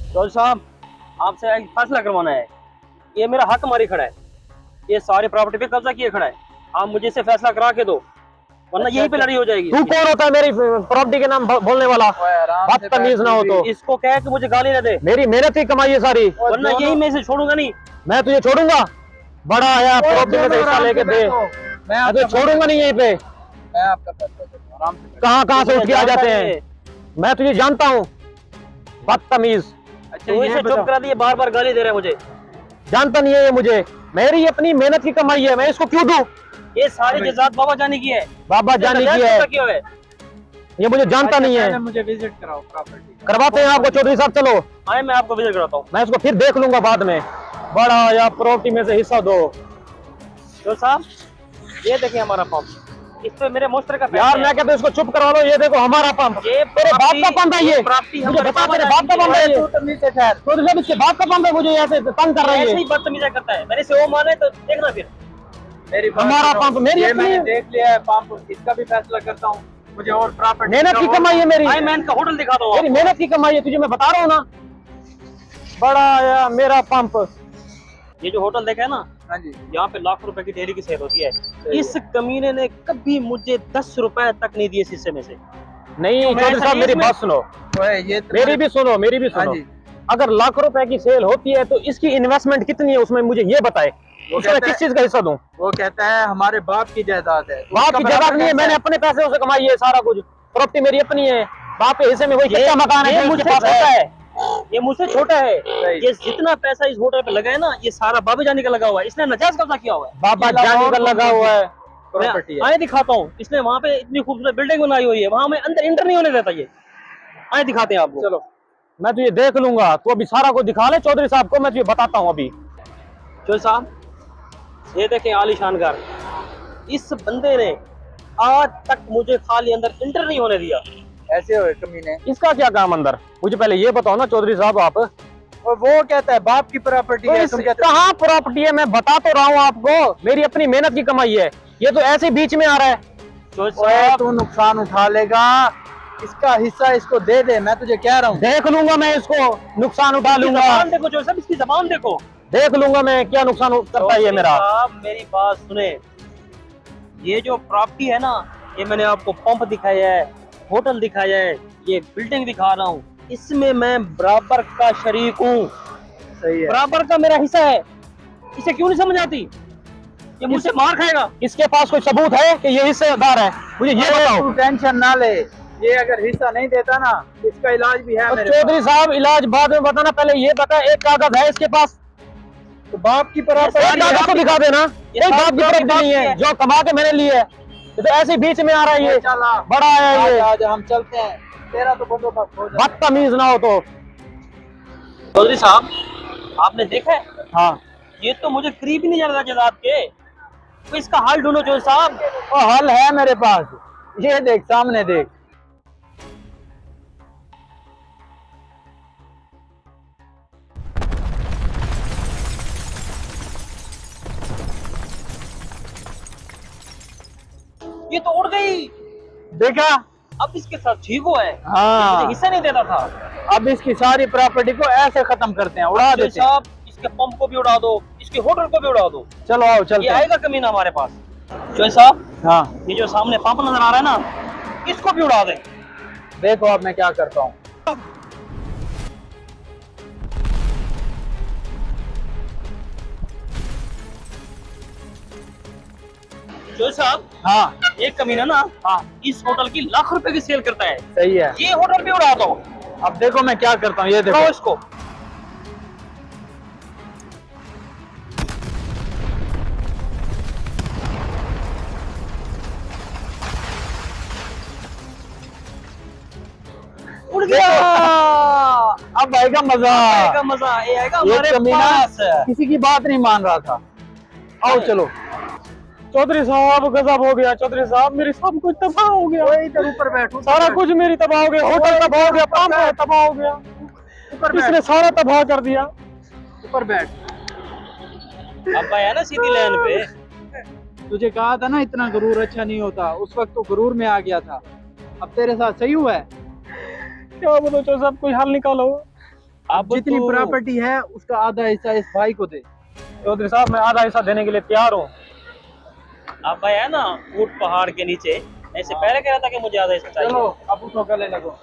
चौधरी साहब, आपसे एक फैसला करवाना है। ये मेरा हक मारी खड़ा है, ये सारी प्रॉपर्टी पे कब्जा किए खड़ा है। आप मुझे इससे फैसला करा के दो, वरना यहीं पे लड़ाई हो जाएगी। तू कौन होता है मेरी प्रॉपर्टी के नाम बोलने वाला? बदतमीज ना हो तो। इसको कह कि मुझे गाली ना दे, मेरी मेहनत की कमाई है सारी, वरना यही मैं इसे छोड़ूंगा नहीं। मैं तुझे छोड़ूंगा? बड़ा आया प्रॉपर्टी में से हिस्सा लेके दे, मैं तुझे छोड़ूंगा नहीं यहीं पे। मैं आपका फैसला करूंगा, आराम से। कहाँ कहाँ से उठ के आ जाते हैं, मैं तुझे जानता हूँ, बदतमीज। अच्छा, तो इसे चुप करा दिए, बार बार गाली दे रहे हैं मुझे। जानता नहीं है ये मुझे, मेरी अपनी मेहनत की कमाई है, मैं इसको क्यों दूं? ये सारी जायदाद बाबा जानी की है। बाबा जानी की है, ये मुझे जानता नहीं है। मुझे विजिट कराओ प्रॉपर्टी। करवाते हैं आपको चौधरी साहब, चलो। आए, मैं आपको विजिट कराता हूँ। मैं इसको फिर देख लूंगा बाद में। बड़ा या प्रॉपर्टी में से हिस्सा दो। तो साहब, ये देखिए हमारा पंप, इस पे मेरे मुश्तरका पैसे यार हैं। मैं कहता हूँ इसको चुप करवा लो। ये देखो हमारा पंप, ये तेरे बाप का पंप है ये। प्राप्ति मुझे हमारे बता, पापा तेरे बाप का पंप है ये? चौधरी साहब इसके बाप का पंप है, मुझे ऐसे तंग कर रही ऐसे है। ही बदतमीजी करता है। मैंने से वो माने तो देखना फिर। मेरी बात हमारा सुनो, पंप मेरी ये अपनी मैंने देख लिया है पंप, इसका भी फैसला करता हूँ। मुझे और प्रॉपर्टी मेहनत की कमाई है मेरी, आए, मैं इनका होटल दिखा दूँ। मेरी मेहनत की कमाई है, तुझे मैं बता रहा हूँ ना। बड़ा आया मेरा पंप। ये जो होटल देखा है ना, हाँ जी, यहाँ पे लाख रुपए की डेली की सेल होती है। इस कमीने ने कभी मुझे 10 रुपए तक नहीं दिए शीशे में से। नहीं चौधरी साहब मेरी बात सुनो, ये मेरी भी सुनो, मेरी भी हाँ सुनो। जी। अगर लाख रुपए की सेल होती है तो इसकी इन्वेस्टमेंट कितनी है उसमें मुझे ये बताए, वो उसमें कहता किस चीज का हिस्सा दूं? वो कहता है हमारे बाप की जायदाद है। बाप की जगह नहीं है, मैंने अपने पैसे से कमाई है सारा कुछ, प्रॉपर्टी मेरी अपनी है। बाप के हिस्से में वही कच्चा मकान है ये जो मुझसे उसके पास छोटा है। है, ये मुझसे छोटा है। ये जितना पैसा इस होटल पे लगा है ना, ये सारा बाबा जानी का लगा हुआ है। इसने नाजायज कब्जा किया हुआ है। बाबा जानी का लगा हुआ है। प्रॉपर्टी है। आए दिखाता हूँ, इसने वहाँ पे इतनी खूबसूरत बिल्डिंग बनाई हुई है, वहाँ में अंदर इंटर नहीं होने देता ये। आए दिखाते हैं आपको। चलो मैं तुझे देख लूंगा, तू अभी सारा कुछ दिखा ले चौधरी साहब को, मैं तुझे बताता हूँ अभी। चौधरी साहब, ये देखें आलीशान घर। इस बंदे ने आज तक मुझे खाली अंदर इंटर नहीं होने दिया। ऐसे हुए कमीने। इसका क्या काम अंदर, मुझे पहले ये बताओ ना चौधरी साहब आप। और वो कहता है बाप की प्रॉपर्टी है, तुम कहते हो कहाँ प्रॉपर्टी है, मैं बता तो रहा हूँ आपको, मेरी अपनी मेहनत की कमाई है। ये तो ऐसे बीच में आ रहा है। ओए, तू नुकसान उठा लेगा, इसका हिस्सा इसको दे दे, मैं तुझे कह रहा हूँ। देख लूंगा मैं इसको, नुकसान उठा लूंगा। जबान देखो जो सब, इसकी जबान देखो। देख लूंगा मैं क्या नुकसान करता है ये मेरा। आप मेरी बात सुने, ये जो प्रॉपर्टी है ना, ये मैंने आपको पंप दिखाया है, होटल दिखाया है, ये बिल्डिंग दिखा रहा हूँ, इसमें मैं बराबर का शरीक हूँ। सही है। बराबर का मेरा हिस्सा है। इसे क्यों नहीं समझ आती? ये मुझसे मार खाएगा। इसके पास कोई सबूत है कि ये हिस्सेदार है? मुझे ये बताओ। तू टेंशन ना ले, ये अगर हिस्सा नहीं देता ना, इसका इलाज भी है मेरे चौधरी साहब इलाज बाद में बताना, पहले ये बता, एक कागज है इसके पास? तो बाप की एक प्रॉपर्टी कागज तो दिखा देना। एक बाप की प्रॉपर्टी नहीं है जो कमा के मैंने ली है, ये तो ऐसे बीच में आ रहा है ये। बड़ा है ये, आज हम चलते हैं, तेरा तो बंदोबस्त हो जाए। बदतमीज ना हो तो। चौधरी साहब, आपने देखा है, हाँ ये तो मुझे करीब ही नहीं जा रहा जायदाद के। तो इसका हाल ढूंढो चौधरी साहब। वो हल है मेरे पास, ये देख सामने देख। ये तो उड़ गई। देखा, अब इसके साथ ठीक हुआ है। हाँ। मुझे हिस्सा नहीं देता था। अब इसकी सारी प्रॉपर्टी को ऐसे खत्म करते हैं, उड़ा चौधरी देते हैं। साहब, इसके पंप को भी उड़ा दो, इसके होटल को भी उड़ा दो। चलो आओ ये चलते हैं। आएगा कमीना हमारे पास। चौधरी साहब, हाँ ये जो सामने पंप नजर आ रहा है ना, इसको भी उड़ा दे। देखो अब मैं क्या करता हूँ। चौधरी साहब, हाँ एक कमीना ना, हाँ इस होटल की लाख रुपए की सेल करता है। सही है। ये होटल भी उड़ा दो। अब देखो मैं क्या करता हूँ, ये देखो। उड़ाओ इसको। उड़ गया। अब आएगा मजा। आएगा मजा, ये आएगा ये हमारे कमीना पास। किसी की बात नहीं मान रहा था। आओ चलो। चौधरी साहब गजब हो गया, चौधरी साहब मेरी सब कुछ तबाह हो गया। इधर ऊपर बैठो, सारा कुछ मेरी तबाह हो गया, होटल तबाह हो गया, पंप तबाह हो गया, ऊपर इसने बैठ, सारा तबाह कर दिया। ऊपर बैठ। अब आया ना सीधी लाइन पे। तुझे कहा था ना इतना गुरूर अच्छा नहीं होता, उस वक्त तो गुरूर में आ गया था। अब तेरे साथ सही हुआ है। क्या बोलो चौधरी साहब, कोई हल निकालो। अब जितनी तो- प्रॉपर्टी है उसका आधा हिस्सा इस भाई को दे। चौधरी साहब मैं आधा हिस्सा देने के लिए तैयार हूँ। अब भाई है ना ऊंट पहाड़ के नीचे, ऐसे पहले कह रहा था कि मुझे आधा हिस्सा चाहिए। चलो अब उठो, गले लगो।